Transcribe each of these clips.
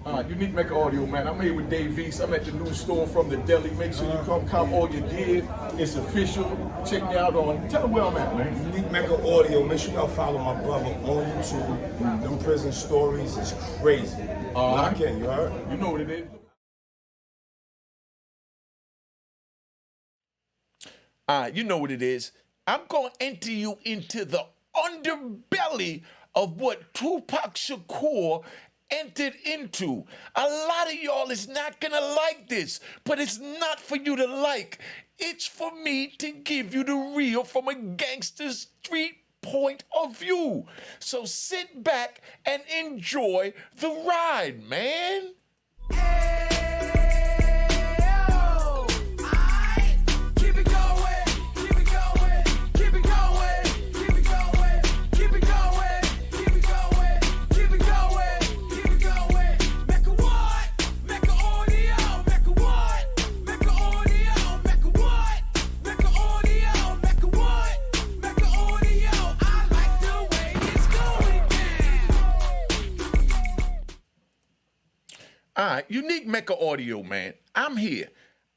Unique Mecca Audio, man. I'm here with Dave Veese. I'm at the new store from the deli. Make sure you come cop all your gear. It's official. Check me out on. Tell them where I'm at, man. Unique Mecca Audio. Make sure y'all follow my brother on YouTube. Them prison stories is crazy. Lock in, you heard? You know what it is. You know what it is. I'm going to enter you into the underbelly of what Tupac Shakur entered into. A lot of y'all is not going to like this, but it's not for you to like. It's for me to give you the real from a gangster street point of view. So sit back and enjoy the ride, man. All right, Unique Mecca Audio, man. I'm here.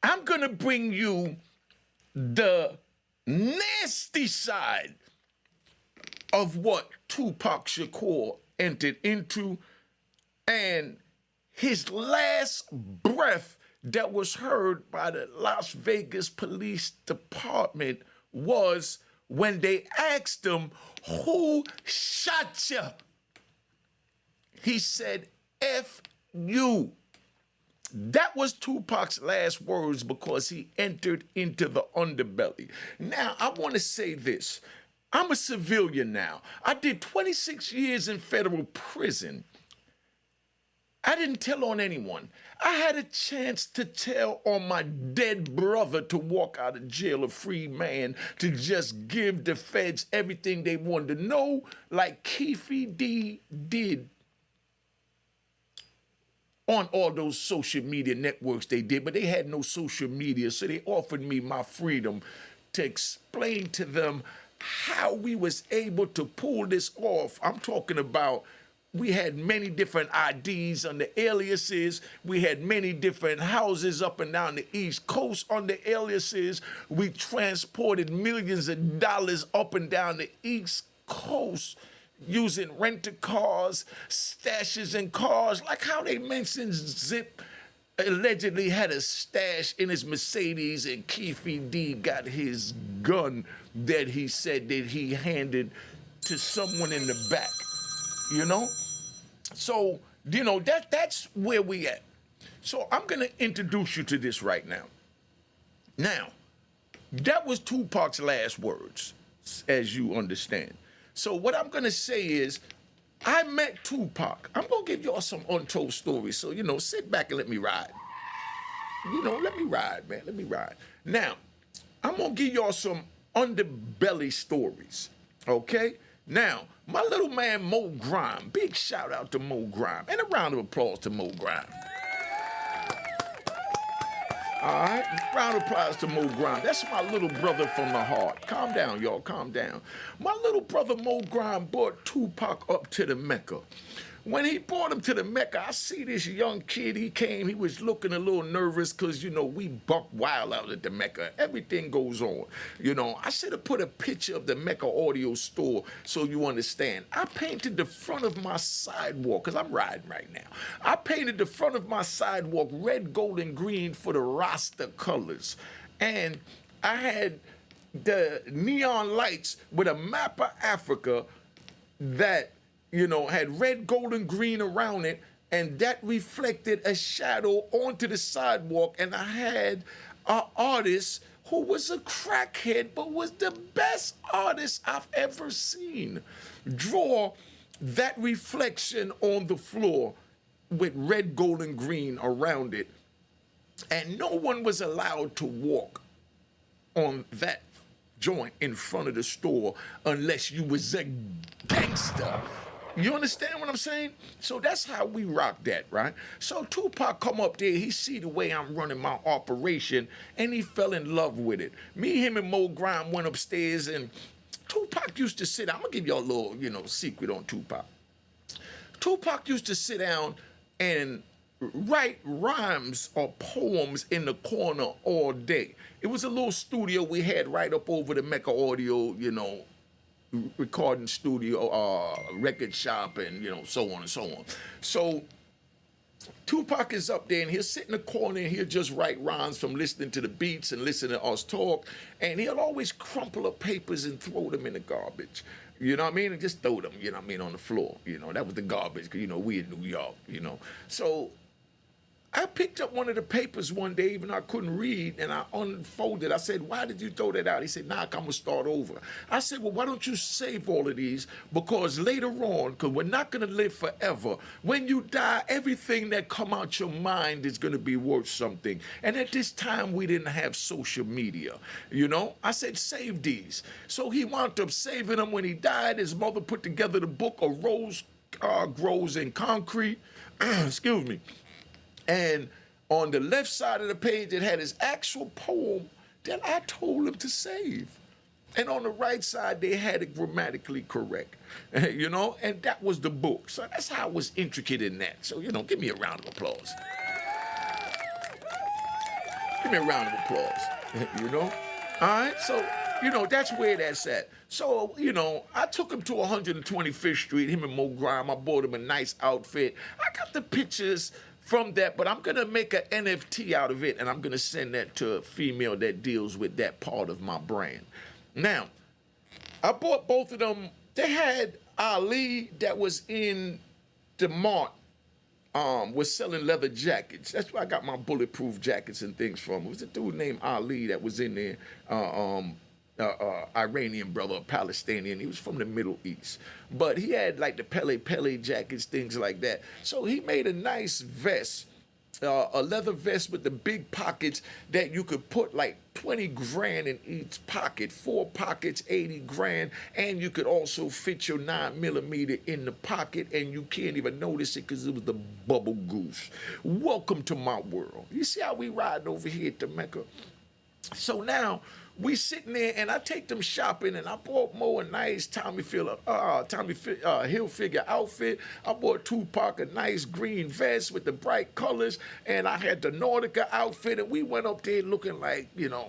I'm going to bring you the nasty side of what Tupac Shakur entered into and his last breath that was heard by the Las Vegas Police Department was when they asked him, "Who shot you?" He said, "F you." That was Tupac's last words because he entered into the underbelly. Now, I want to say this. I'm a civilian now. I did 26 years in federal prison. I didn't tell on anyone. I had a chance to tell on my dead brother to walk out of jail a free man, to just give the feds everything they wanted to know, like Kingpin did on all those social media networks they did, but they had no social media, so they offered me my freedom to explain to them how we was able to pull this off. I'm talking about we had many different IDs under aliases. We had many different houses up and down the East Coast under aliases. We transported millions of dollars up and down the East Coast using rent-a-cars, stashes in cars, like how they mentioned Zip allegedly had a stash in his Mercedes and Kingpin D got his gun that he said that he handed to someone in the back, you know? So, you know, that's where we at. So I'm gonna introduce you to this right now. Now, that was Tupac's last words, as you understand. So what I'm gonna say is, I met Tupac. I'm gonna give y'all some untold stories. So, you know, sit back and let me ride. You know, let me ride, man, let me ride. Now, I'm gonna give y'all some underbelly stories, okay? Now, my little man Mo Grime, big shout out to Mo Grime, and a round of applause to Mo Grime. All right, round of applause to Mo Grime. That's my little brother from the heart. Calm down, y'all, calm down. My little brother Mo Grime brought Tupac up to the Mecca. When he brought him to the Mecca, I see this young kid, he came, he was looking a little nervous because, you know, we buck wild out at the Mecca. Everything goes on. You know, I should have put a picture of the Mecca audio store so you understand. I painted the front of my sidewalk, because I'm riding right now. I painted the front of my sidewalk red, gold, and green for the Rasta colors. And I had the neon lights with a map of Africa that, you know, had red, gold, and green around it, and that reflected a shadow onto the sidewalk. And I had an artist who was a crackhead, but was the best artist I've ever seen, draw that reflection on the floor with red, gold, and green around it. And no one was allowed to walk on that joint in front of the store unless you was a gangster. You understand what I'm saying? So that's how we rock that, right? So Tupac come up there, he see the way I'm running my operation, and he fell in love with it. Me, him, and Mo Grime went upstairs, and Tupac used to sit down. I'm gonna give y'all a little, you know, secret on Tupac. Tupac used to sit down and write rhymes or poems in the corner all day. It was a little studio we had right up over the Mecca Audio, recording studio, record shop, and so on and so on. So Tupac is up there and he'll sit in the corner and he'll just write rhymes from listening to the beats and listening to us talk. And he'll always crumple up papers and throw them in the garbage. You know what I mean? And just throw them, on the floor. That was the garbage, because, we in New York, So I picked up one of the papers one day, even though I couldn't read, and I unfolded. I said, "Why did you throw that out?" He said, "Nah, I'm going to start over." I said, "Well, why don't you save all of these? Because later on, because we're not going to live forever, when you die, everything that come out your mind is going to be worth something." And at this time, we didn't have social media, I said, "Save these." So he wound up saving them. When he died, his mother put together the book, "A Rose Grows in Concrete." Excuse me. And on the left side of the page, it had his actual poem that I told him to save. And on the right side, they had it grammatically correct, and that was the book. So that's how I was intricate in that. So, give me a round of applause. Give me a round of applause, All right, so, that's where that's at. So, I took him to 125th Street, him and Mo Grime. I bought him a nice outfit. I got the pictures from that, but I'm gonna make an NFT out of it, and I'm gonna send that to a female that deals with that part of my brand. Now, I bought both of them. They had Ali that was in the mart, was selling leather jackets. That's where I got my bulletproof jackets and things from. It was a dude named Ali that was in there, Iranian brother, Palestinian. He was from the Middle East. But he had like the Pele jackets, things like that. So he made a nice vest, a leather vest with the big pockets that you could put like 20 grand in each pocket, 4 pockets, 80 grand. And you could also fit your 9mm in the pocket and you can't even notice it because it was the bubble goose. Welcome to my world. You see how we riding over here at the Mecca? So now we sitting there, and I take them shopping, and I bought Mo a nice Tommy Hilfiger outfit. I bought Tupac a nice green vest with the bright colors, and I had the Nautica outfit, and we went up there looking like, I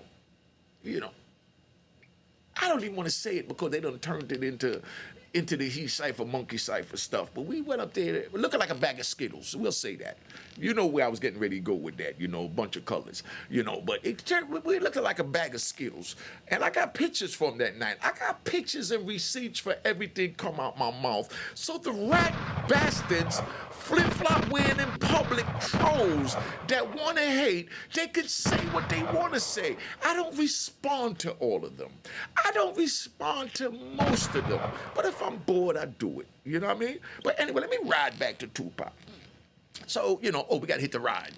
don't even want to say it because they done turned it into the he cipher, monkey cipher stuff. But we went up there looking like a bag of Skittles. We'll say that. You know where I was getting ready to go with that. A bunch of colors. But we looking like a bag of Skittles. And I got pictures from that night. I got pictures and receipts for everything come out my mouth. So the rat bastards, flip-flop wearing in public trolls that want to hate, they can say what they want to say. I don't respond to all of them. I don't respond to most of them. But if I'm bored, I do it. You know what I mean? But anyway, let me ride back to Tupac. So, we got to hit the ride.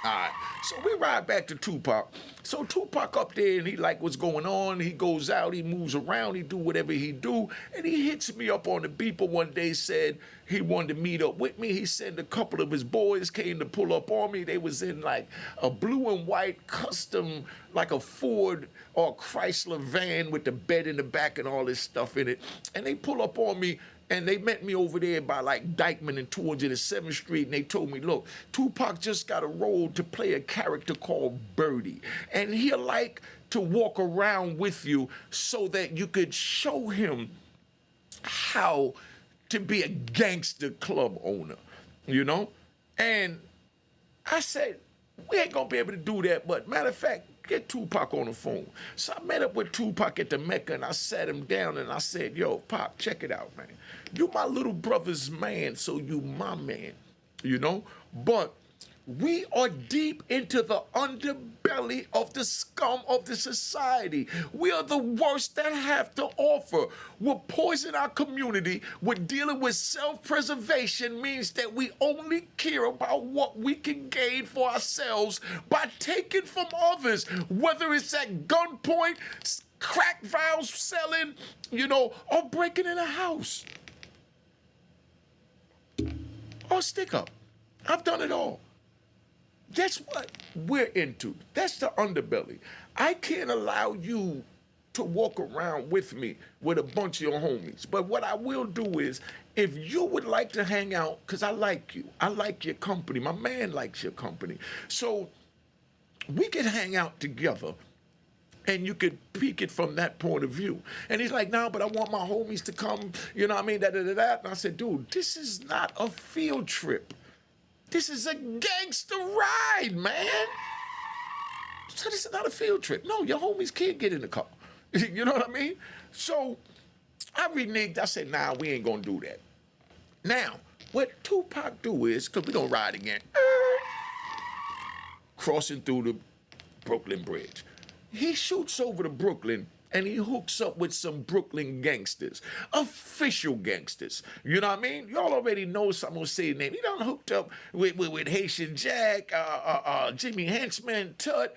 All right. So we ride back to Tupac. So Tupac up there, and he like what's going on. He goes out, he moves around, he do whatever he do. And he hits me up on the beeper one day, said he wanted to meet up with me. He said a couple of his boys came to pull up on me. They was in like a blue and white custom, like a Ford or Chrysler van with the bed in the back and all this stuff in it. And they pull up on me. And they met me over there by like Dykeman and 207th Street, and they told me, look, Tupac just got a role to play a character called Birdie. And he'll like to walk around with you so that you could show him how to be a gangster club owner, And I said, we ain't gonna be able to do that, but matter of fact, get Tupac on the phone. So I met up with Tupac at the Mecca, and I sat him down, and I said, yo, Pac, check it out, man. You my little brother's man, so you my man, But we are deep into the underbelly of the scum of the society. We are the worst that have to offer. We're poisoning our community. We're dealing with self-preservation means that we only care about what we can gain for ourselves by taking from others, whether it's at gunpoint, crack vials selling, or breaking in a house. Or stick up. I've done it all. That's what we're into. That's the underbelly. I can't allow you to walk around with me with a bunch of your homies. But what I will do is, if you would like to hang out, because I like you, I like your company, my man likes your company, so we could hang out together and you could peek it from that point of view. And he's like, no, but I want my homies to come, you know what I mean, da-da-da-da. And I said, dude, this is not a field trip. This is a gangster ride, man. So this is not a field trip. No, your homies can't get in the car. You know what I mean? So I reneged. I said, nah, we ain't gonna do that. Now, what Tupac do is, because we gonna ride again, crossing through the Brooklyn Bridge. He shoots over to Brooklyn and he hooks up with some Brooklyn gangsters, official gangsters. You know what I mean? Y'all already know someone say the name. He done hooked up with Haitian Jack, Jimmy Henchman, Tut,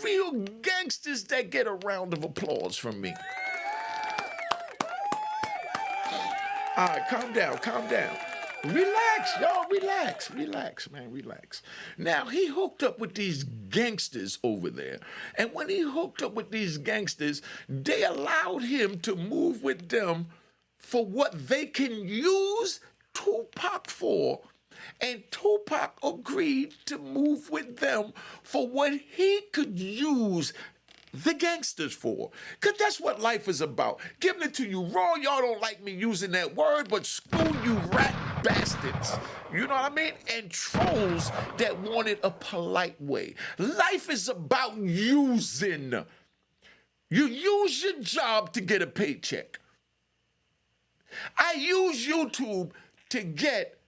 real gangsters that get a round of applause from me. All right, calm down, calm down. Relax, y'all, relax, man, relax. Now, he hooked up with these gangsters over there. And when he hooked up with these gangsters, they allowed him to move with them for what they can use Tupac for. And Tupac agreed to move with them for what he could use the gangsters for. Because that's what life is about. Giving it to you raw. Y'all don't like me using that word, but screw you rat bastards. You know what I mean? And trolls that want it a polite way. Life is about using. You use your job to get a paycheck. I use YouTube to get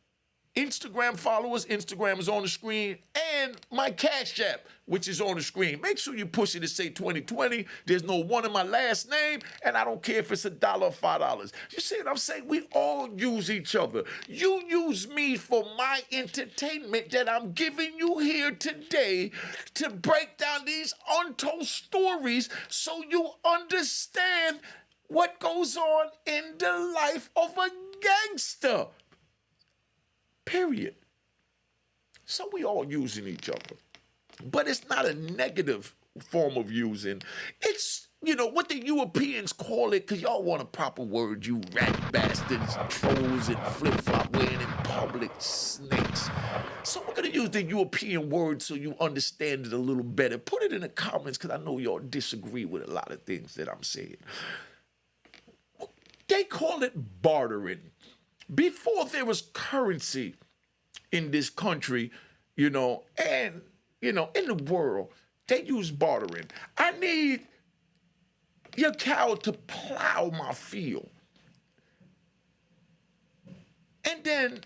Instagram followers. Instagram is on the screen, and my Cash App, which is on the screen. Make sure you push it to say 2020. There's no one in my last name, and I don't care if it's $1 or $5. You see what I'm saying? We all use each other. You use me for my entertainment that I'm giving you here today to break down these untold stories so you understand what goes on in the life of a gangster. Period. So we all using each other. But it's not a negative form of using. It's, you know, what the Europeans call it, because y'all want a proper word, you rat bastards, trolls, and flip-flop wearing in public snakes. So we're going to use the European word so you understand it a little better. Put it in the comments, because I know y'all disagree with a lot of things that I'm saying. They call it bartering. Before there was currency in this country, you know, and, you know, in the world, they use bartering. I need your cow to plow my field. And then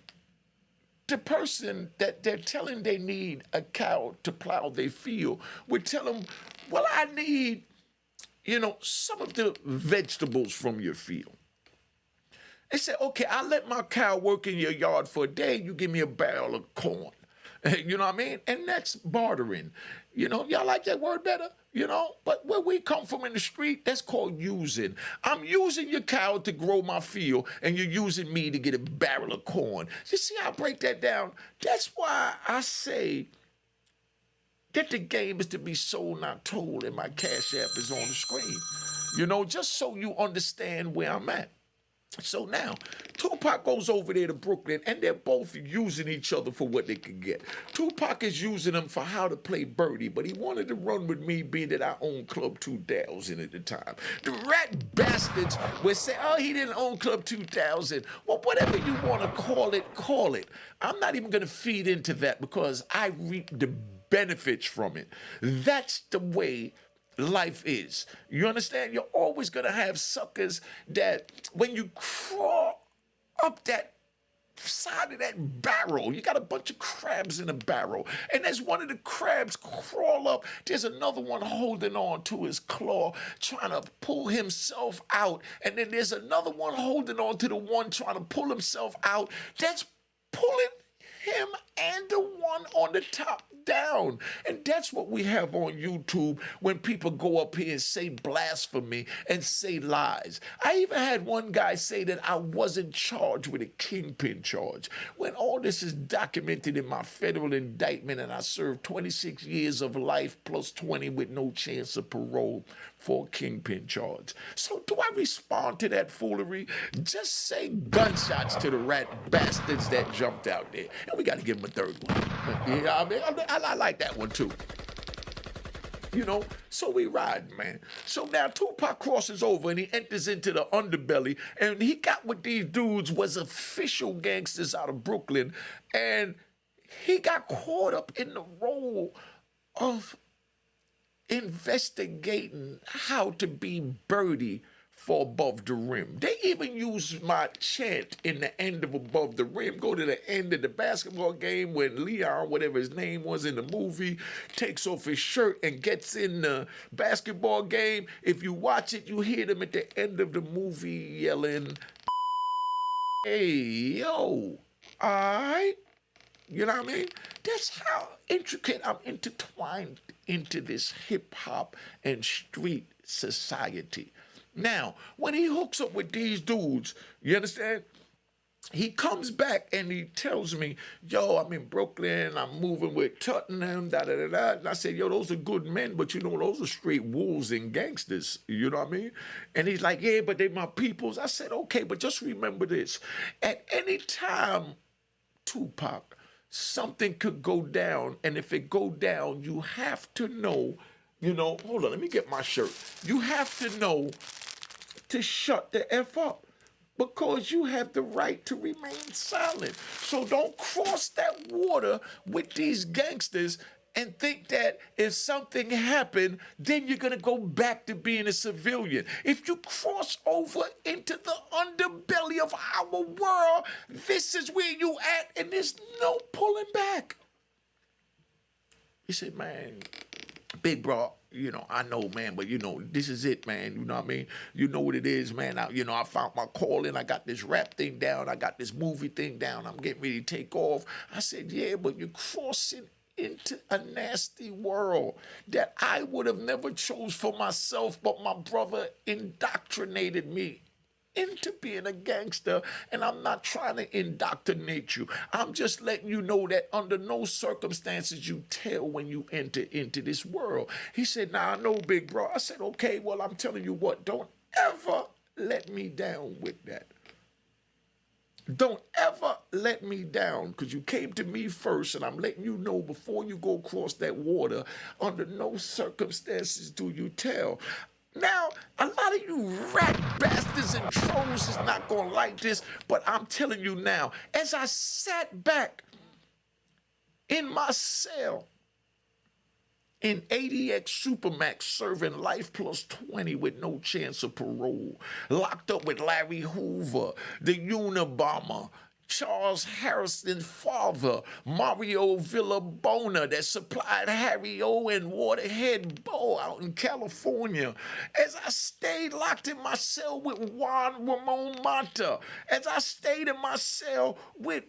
the person that they're telling they need a cow to plow their field would tell them, well, I need, you know, some of the vegetables from your field. They said, okay, I'll let my cow work in your yard for a day. You give me a barrel of corn. You know what I mean? And that's bartering. You know, y'all like that word better? You know? But where we come from in the street, that's called using. I'm using your cow to grow my field, and you're using me to get a barrel of corn. You see how I break that down? That's why I say that the game is to be sold, not told, and my Cash App is on the screen. You know, just so you understand where I'm at. So now, Tupac goes over there to Brooklyn, and they're both using each other for what they could get. Tupac is using them for how to play birdie, but he wanted to run with me, being that I owned Club 2000 at the time. The rat bastards would say, oh, he didn't own Club 2000. Well, whatever you want to call it, call it. I'm not even going to feed into that because I reap the benefits from it. That's the way life is. You understand? You're always going to have suckers that when you crawl up that side of that barrel, you got a bunch of crabs in a barrel, and as one of the crabs crawl up, there's another one holding on to his claw, trying to pull himself out, and then there's another one holding on to the one trying to pull himself out, that's pulling him and the one on the top down. And that's what we have on YouTube when people go up here and say blasphemy and say lies. I even had one guy say that I wasn't charged with a Kingpin charge, when all this is documented in my federal indictment, and I served 26 years of life plus 20 with no chance of parole for a Kingpin charge. So do I respond to that foolery? Just say gunshots to the rat bastards that jumped out there. And we got to give them a third one. You know what I mean? I like that one too. You know, so we riding, man. So now Tupac crosses over and he enters into the Underbelly, and he got with these dudes was official gangsters out of Brooklyn, and he got caught up in the role of investigating how to be Birdie for Above the Rim. They even used my chant in the end of Above the Rim. Go to the end of the basketball game when Leon, whatever his name was in the movie, takes off his shirt and gets in the basketball game. If you watch it, you hear them at the end of the movie yelling, "Hey, yo, all right?" You know what I mean? That's how intricate I'm intertwined into this hip-hop and street society. Now, when he hooks up with these dudes, you understand? He comes back and he tells me, "Yo, I'm in Brooklyn, I'm moving with Tottenham, da-da-da-da." And I said, "Yo, those are good men, but you know, those are straight wolves and gangsters." You know what I mean? And he's like, "Yeah, but they my peoples." I said, "Okay, but just remember this. At any time, Tupac, something could go down, and if it go down, you have to know, hold on, let me get my shirt. You have to know to shut the F up, because you have the right to remain silent. So don't cross that water with these gangsters and think that if something happened, then you're gonna go back to being a civilian. If you cross over into the underbelly of our world, this is where you at, and there's no pulling back." He said, "Man, big bro, I know, man, but this is it, man. You know what I mean? You know what it is, man. I found my calling. I got this rap thing down. I got this movie thing down. I'm getting ready to take off." I said, "Yeah, but you're crossing into a nasty world that I would have never chose for myself, but my brother indoctrinated me into being a gangster, and I'm not trying to indoctrinate you. I'm just letting you know that under no circumstances you tell when you enter into this world." He said, "Nah, I know, big bro." I said, "Okay, well, I'm telling you what, don't ever let me down with that. Don't ever let me down, because you came to me first, and I'm letting you know before you go across that water, under no circumstances do you tell." Now, a lot of you rat bastards and trolls is not going to like this, but I'm telling you now, as I sat back in my cell in ADX Supermax serving life plus 20 with no chance of parole, locked up with Larry Hoover, the Unabomber, Charles Harrison's father, Mario Villabona, that supplied Harry O and Waterhead Bo out in California. As I stayed locked in my cell with Juan Ramon Mata. As I stayed in my cell with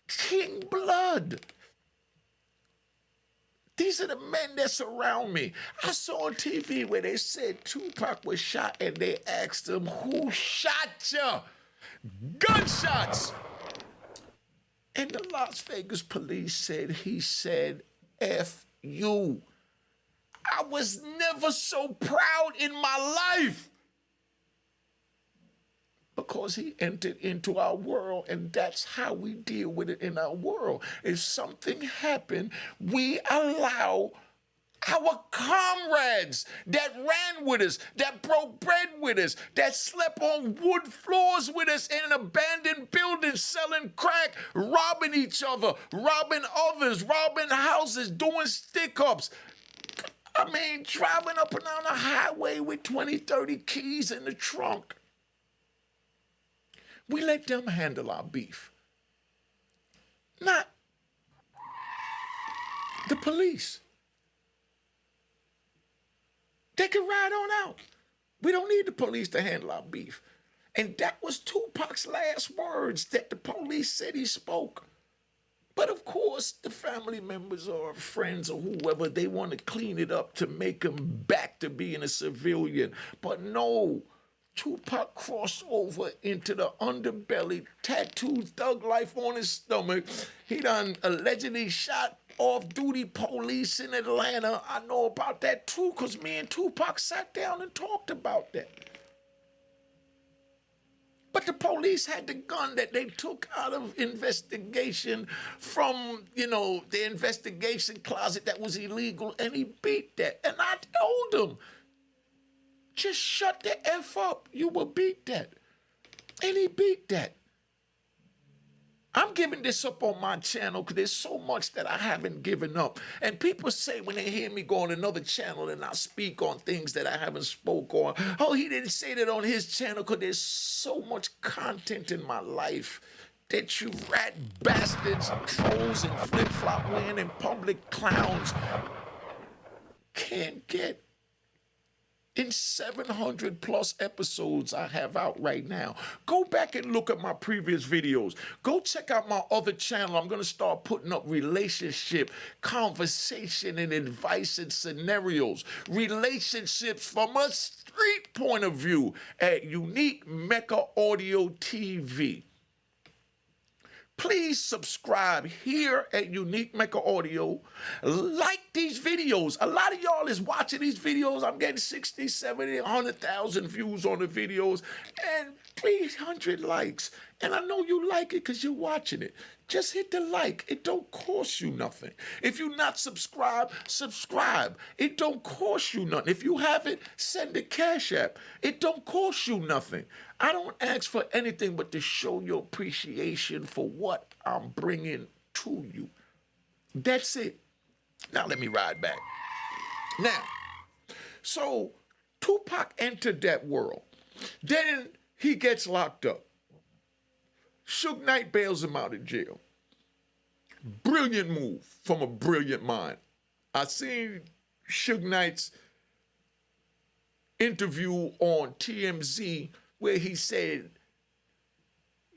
King Blood. These are the men that surround me. I saw on TV where they said Tupac was shot, and they asked him, "Who shot you?" Gunshots. And the Las Vegas police said he said, "F you." I was never so proud in my life, because he entered into our world, and that's how we deal with it in our world. If something happened, we allow our comrades that ran with us, that broke bread with us, that slept on wood floors with us in abandoned buildings, selling crack, robbing each other, robbing others, robbing houses, doing stick-ups. I mean, driving up and down the highway with 20, 30 keys in the trunk. We let them handle our beef, not the police. They can ride on out. We don't need the police to handle our beef. And that was Tupac's last words that the police said he spoke. But of course, course, the family members or friends or whoever, they want to clean it up to make him back to being a civilian. But no, Tupac crossed over into the underbelly, tattooed thug life on his stomach. He done allegedly shot off-duty police in Atlanta. I know about that too, because me and Tupac sat down and talked about that. But the police had the gun that they took out of investigation from, the investigation closet that was illegal, and he beat that. And I told him, just shut the F up. You will beat that. And he beat that. I'm giving this up on my channel because there's so much that I haven't given up. And people say when they hear me go on another channel and I speak on things that I haven't spoke on, oh, he didn't say that on his channel, because there's so much content in my life that you rat bastards, trolls, and flip-flop wearing in public clowns can't get. In 700 plus episodes I have out right now. Go back and look at my previous videos. Go check out my other channel. I'm going to start putting up relationship, conversation, and advice and scenarios. Relationships from a street point of view at Unique Mecca Audio TV. Please subscribe here at Unique Mecca Audio. Like these videos. A lot of y'all is watching these videos. I'm getting 60, 70, 100,000 views on the videos and 300 likes. And I know you like it because you're watching it. Just hit the like. It don't cost you nothing. If you're not subscribed, subscribe. It don't cost you nothing. If you have it, send a Cash App. It don't cost you nothing. I don't ask for anything but to show your appreciation for what I'm bringing to you. That's it. Now let me ride back. Now, so Tupac entered that world. Then he gets locked up. Suge Knight bails him out of jail. Brilliant move from a brilliant mind. I seen Suge Knight's interview on TMZ where he said,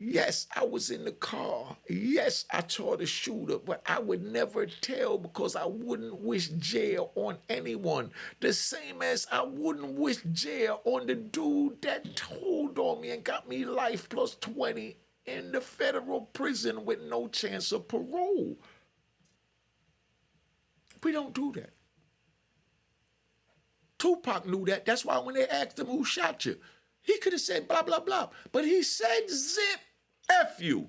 yes, I was in the car. Yes, I saw the shooter, but I would never tell because I wouldn't wish jail on anyone. The same as I wouldn't wish jail on the dude that told on me and got me life plus 20 in the federal prison with no chance of parole. We don't do that. Tupac knew that. That's why when they asked him who shot you, he could have said blah, blah, blah. But he said zip, F you.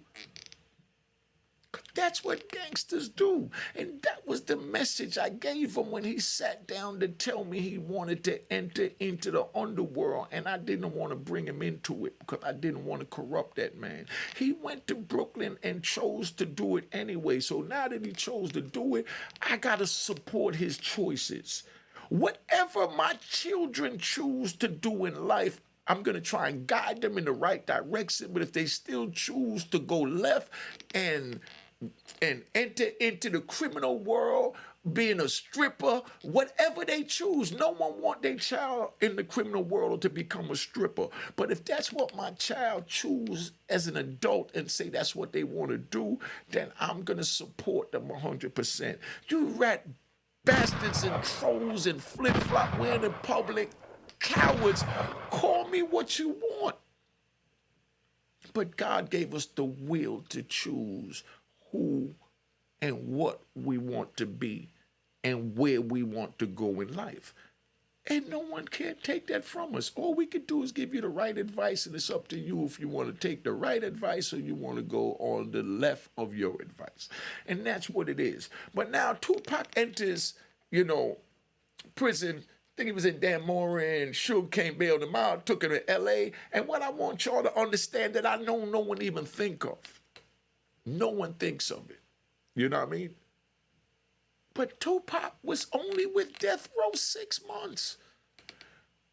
That's what gangsters do. And that was the message I gave him when he sat down to tell me he wanted to enter into the underworld. And I didn't want to bring him into it because I didn't want to corrupt that man. He went to Brooklyn and chose to do it anyway. So now that he chose to do it, I got to support his choices. Whatever my children choose to do in life, I'm going to try and guide them in the right direction. But if they still choose to go left and enter into the criminal world, being a stripper, whatever they choose, no one want their child in the criminal world to become a stripper. But if that's what my child choose as an adult and say that's what they want to do, then I'm going to support them 100%. You rat bastards and trolls and flip-flop wearing in public cowards, call me what you want. But God gave us the will to choose who and what we want to be and where we want to go in life. And no one can take that from us. All we can do is give you the right advice, and it's up to you if you want to take the right advice or you want to go on the left of your advice. And that's what it is. But now Tupac enters, prison. I think he was in Danmore, and Suge came, bailed him out, took him to L.A. And what I want y'all to understand that I know no one even think of. No one thinks of it. You know what I mean? But Tupac was only with Death Row 6 months.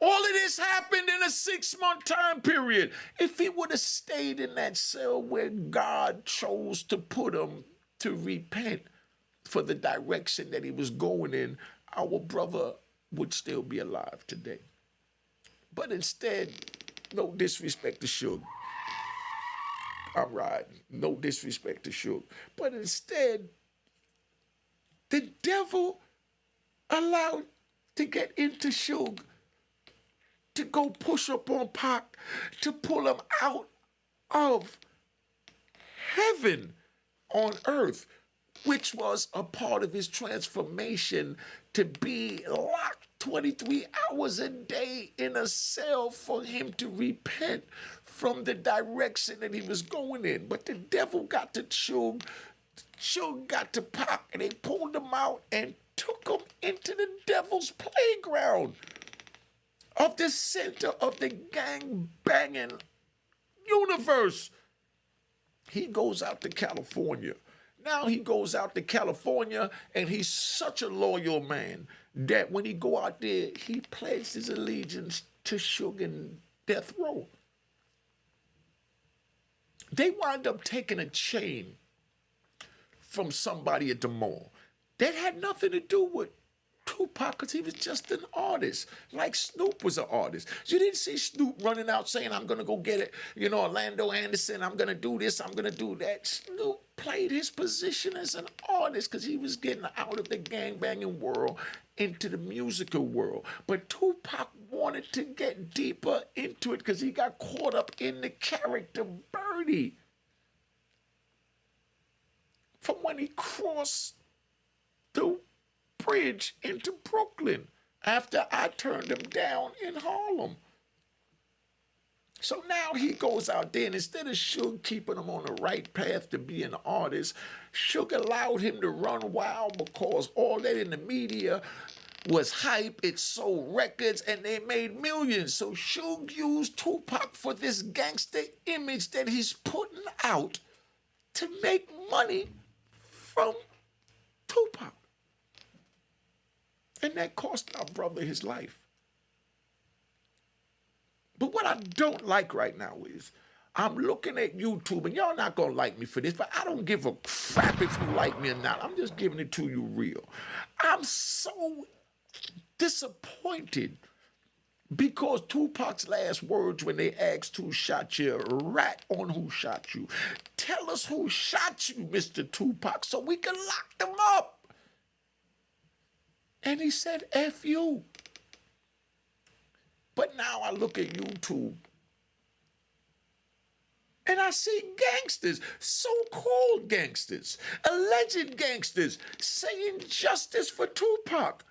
All of this happened in a 6-month time period. If he would have stayed in that cell where God chose to put him to repent for the direction that he was going in, our brother would still be alive today. But instead, no disrespect to Suge. I'm riding. No disrespect to Suge. But instead, The devil allowed to get into Suge, to go push up on Pac, to pull him out of heaven on earth, which was a part of his transformation to be locked 23 hours a day in a cell for him to repent from the direction that he was going in. But the devil got to Suge, Suge got to Pac, and they pulled him out and took him into the devil's playground of the center of the gang-banging universe. He goes out to California. Now he goes out to California, and he's such a loyal man that when he go out there, he pledged his allegiance to Suge and Death Row. They wind up taking a chain from somebody at the mall that had nothing to do with Tupac, because he was just an artist, like Snoop was an artist. You didn't see Snoop running out saying, I'm going to go get it, Orlando Anderson, I'm going to do this, I'm going to do that. Snoop played his position as an artist because he was getting out of the gangbanging world into the musical world. But Tupac wanted to get deeper into it because he got caught up in the character Birdie from when he crossed the bridge into Brooklyn after I turned him down in Harlem. So now he goes out there, and instead of Suge keeping him on the right path to be an artist, Suge allowed him to run wild because all that in the media was hype. It sold records, and they made millions. So Suge used Tupac for this gangster image that he's putting out to make money from Tupac. And that cost our brother his life. But what I don't like right now is I'm looking at YouTube, and y'all not going to like me for this, but I don't give a crap if you like me or not. I'm just giving it to you real. I'm so disappointed because Tupac's last words when they asked who shot you, rat on who shot you. Tell us who shot you, Mr. Tupac, so we can lock them up. And he said, F you. But now I look at YouTube and I see gangsters, so-called gangsters, alleged gangsters, saying justice for Tupac.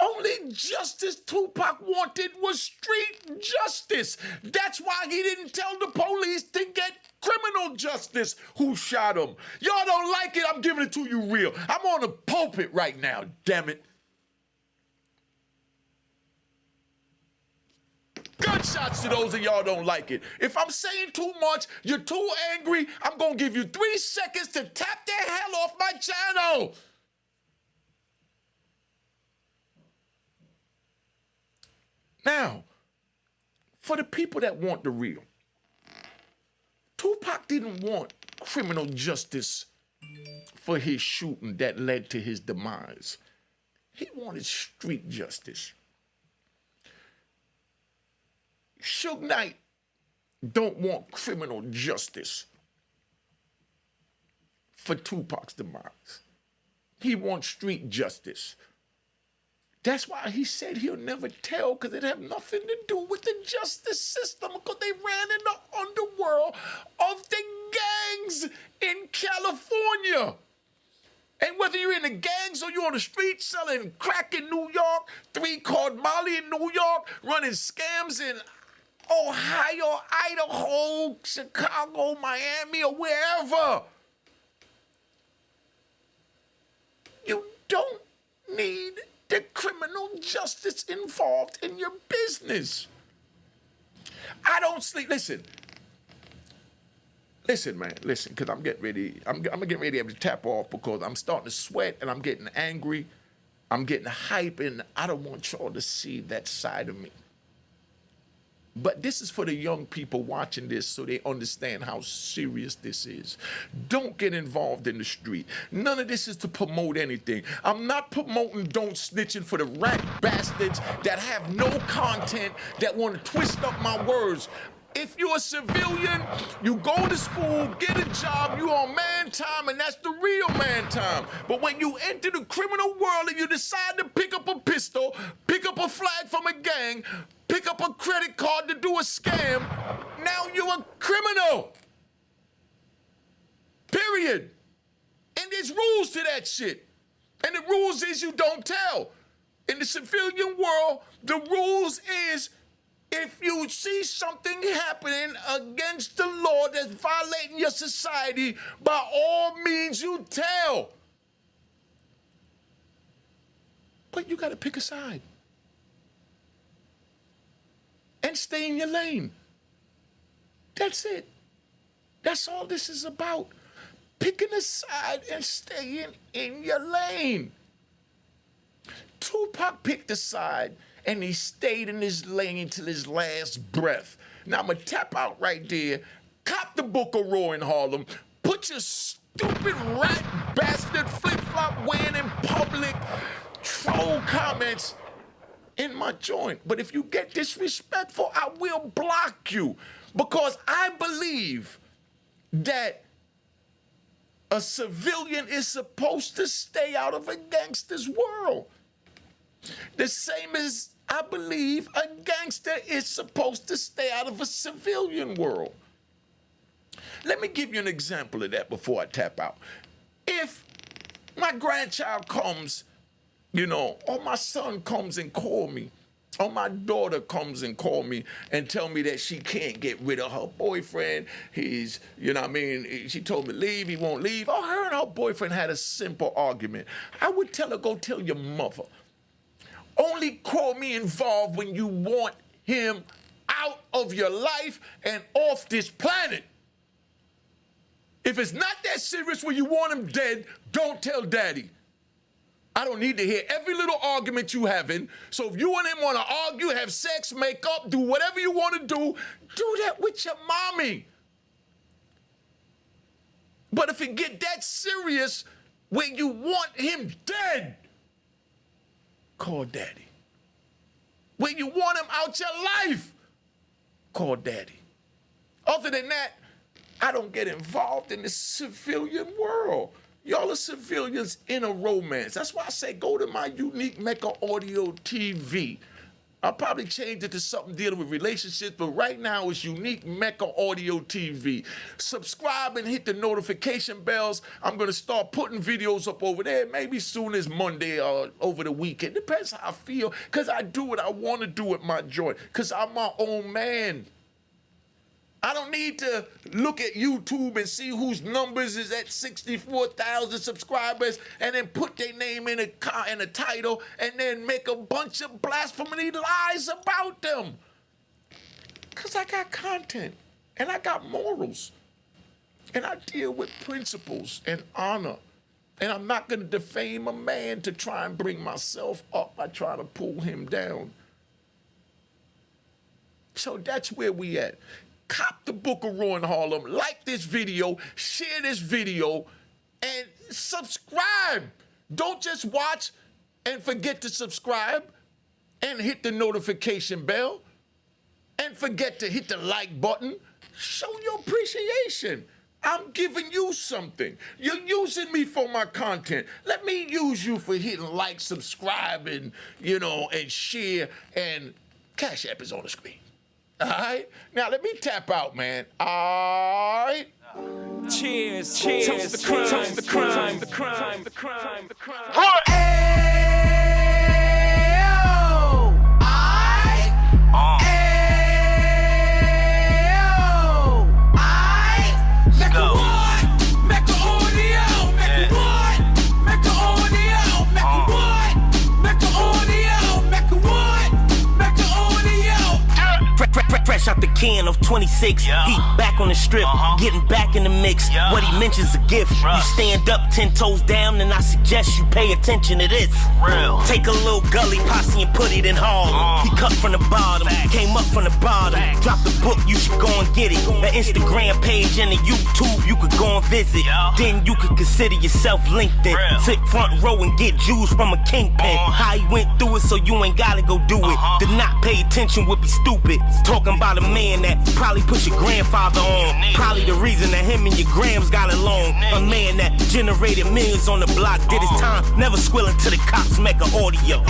Only justice Tupac wanted was street justice. That's why he didn't tell the police to get criminal justice who shot him. Y'all don't like it, I'm giving it to you real. I'm on the pulpit right now, damn it. Gunshots to those of y'all don't like it. If I'm saying too much, you're too angry, I'm going to give you 3 seconds to tap the hell off my channel. Now, for the people that want the real, Tupac didn't want criminal justice for his shooting that led to his demise. He wanted street justice. Suge Knight don't want criminal justice for Tupac's demise. He wants street justice. That's why he said he'll never tell, because it had nothing to do with the justice system, because they ran in the underworld of the gangs in California. And whether you're in the gangs or you're on the street selling crack in New York, 3-card Molly in New York, running scams in Ohio, Idaho, Chicago, Miami, or wherever. You don't need the criminal justice involved in your business. I don't sleep. Listen, man, listen, because I'm getting ready. I'm getting ready to have to tap off because I'm starting to sweat and I'm getting angry. I'm getting hype, and I don't want y'all to see that side of me. But this is for the young people watching this so they understand how serious this is. Don't get involved in the street. None of this is to promote anything. I'm not promoting don't snitching for the rat bastards that have no content, that want to twist up my words. If you're a civilian, you go to school, get a job, you on man time, and that's the real man time. But when you enter the criminal world and you decide to pick up a pistol, pick up a flag from a gang, pick up a credit card to do a scam, now you're a criminal. Period. And there's rules to that shit. And the rules is you don't tell. In the civilian world, the rules is if you see something happening against the law that's violating your society, by all means you tell. But you gotta pick a side. And stay in your lane. That's it. That's all this is about. Picking a side and staying in your lane. Tupac picked a side and he stayed in his lane till his last breath. Now I'm gonna tap out right there, cop the book of Raw in Harlem, put your stupid rat bastard flip-flop wearing in public troll comments in my joint. But if you get disrespectful, I will block you, because I believe that a civilian is supposed to stay out of a gangster's world. The same as I believe a gangster is supposed to stay out of a civilian world. Let me give you an example of that before I tap out. If my grandchild comes, or my son comes and call me, or my daughter comes and call me and tell me that she can't get rid of her boyfriend, he's, she told me leave, he won't leave. Oh, her and her boyfriend had a simple argument. I would tell her, go tell your mother. Only call me involved when you want him out of your life and off this planet. If it's not that serious where you want him dead, don't tell daddy. I don't need to hear every little argument you having. So if you and him want to argue, have sex, make up, do whatever you want to do that with your mommy. But if it get that serious where you want him dead, call daddy. When you want him out your life, call daddy. Other than that, I don't get involved in the civilian world. Y'all are civilians in a romance. That's why I say go to my Unique Mecca Audio TV. I'll probably change it to something dealing with relationships, but right now it's Unique Mecca Audio TV. Subscribe and hit the notification bells. I'm gonna start putting videos up over there, maybe soon as Monday or over the weekend. Depends how I feel, because I do what I want to do with my joint, because I'm my own man. I don't need to look at YouTube and see whose numbers is at 64,000 subscribers and then put their name in a title and then make a bunch of blasphemy lies about them. Because I got content and I got morals and I deal with principles and honor. And I'm not going to defame a man to try and bring myself up. I try to pull him down. So that's where we at. Cop the book of Raw in Harlem, like this video, share this video, and subscribe. Don't just watch and forget to subscribe and hit the notification bell and forget to hit the like button. Show your appreciation. I'm giving you something. You're using me for my content. Let me use you for hitting like, subscribe, and, and share, and Cash App is on the screen. All right? Now, let me tap out, man. All right? Cheers, cheers, toast the crime, toast the crime, the crime, the crime, the crime. What? Fresh out the can of 26, he back on the strip, getting back in the mix. What he mentions a gift. You stand up 10 toes down, and I suggest you pay attention to this. Real. Take a little gully posse and put it in Harlem. He cut from the bottom, came up from the bottom. Drop the book, you should go and get it. The Instagram page and the YouTube, you could go and visit. Then you could consider yourself LinkedIn. Sit front row and get Jews from a Kingpin. How he went through it, so you ain't gotta go do it. To not pay attention would be stupid. Talking about about a man that probably put your grandfather on. Probably the reason that him and your grams got along. A man that generated millions on the block, did his time, never squilling to the cops, make an audio.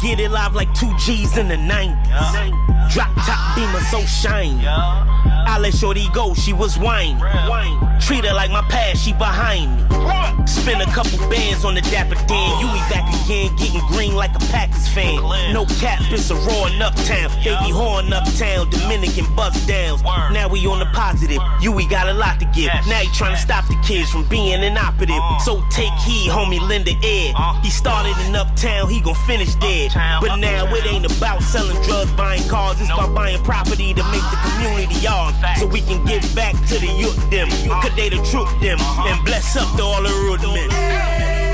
Get it live like 2 G's in the 90s. Drop top beamer so shiny. I let shorty go, she was whining. Treat her like my past, she behind me. Spend a couple bands on the Dapper Dan. You be back again, getting green like a Packers fan. No cap, it's a raw in Uptown. Baby horn Uptown, Dominican bust downs. Now we on the positive, we got a lot to give. Now he trying to stop the kids from being inoperative. So take heed, homie, lend a ear. He started in Uptown, he gon' finish dead. But now it ain't about selling drugs, buying cars. It's about buying property to make the community ours. So we can give back to the youth them. Cause they the truth them. And bless up to all the root men.